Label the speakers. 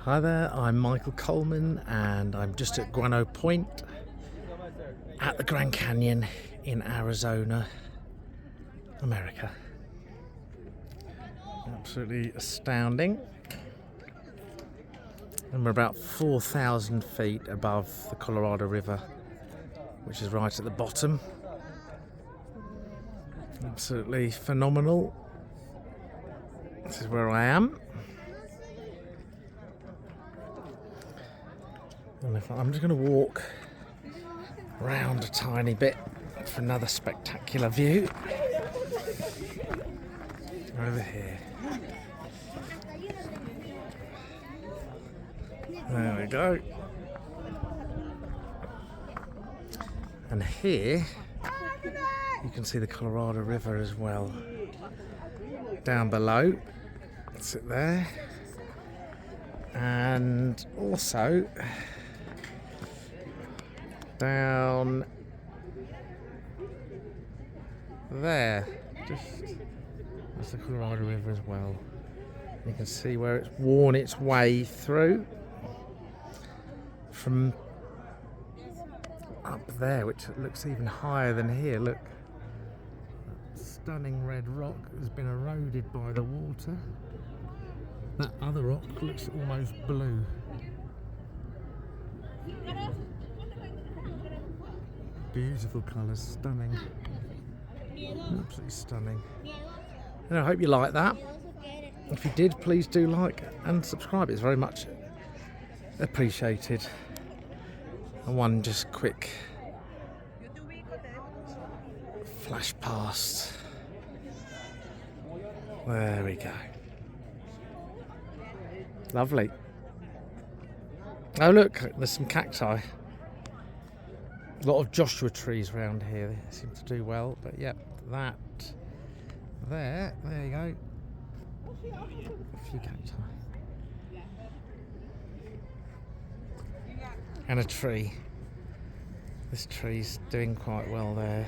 Speaker 1: Hi there, I'm Michael Coleman and I'm just at Guano Point at the Grand Canyon in Arizona, America. Absolutely astounding. And we're about 4,000 feet above the Colorado River, which is right at the bottom. Absolutely phenomenal. This is where I am. And I'm just going to walk around a tiny bit for another spectacular view. Over here. There we go. And here you can see the Colorado River as well. Down below, sit there. And also down there, that's the Colorado River as well. You can see where it's worn its way through from up there, which looks even higher than here. Look, that stunning red rock has been eroded by the water. That other rock looks almost blue. Beautiful colours, stunning. Absolutely stunning. And I hope you like that. If you did, please do like and subscribe. It's very much appreciated. And one just quick flash past. There we go. Lovely. Oh look, there's some cacti. A lot of Joshua trees around here. They seem to do well, but yep, that there you go. A few cacti. And a tree. This tree's doing quite well there.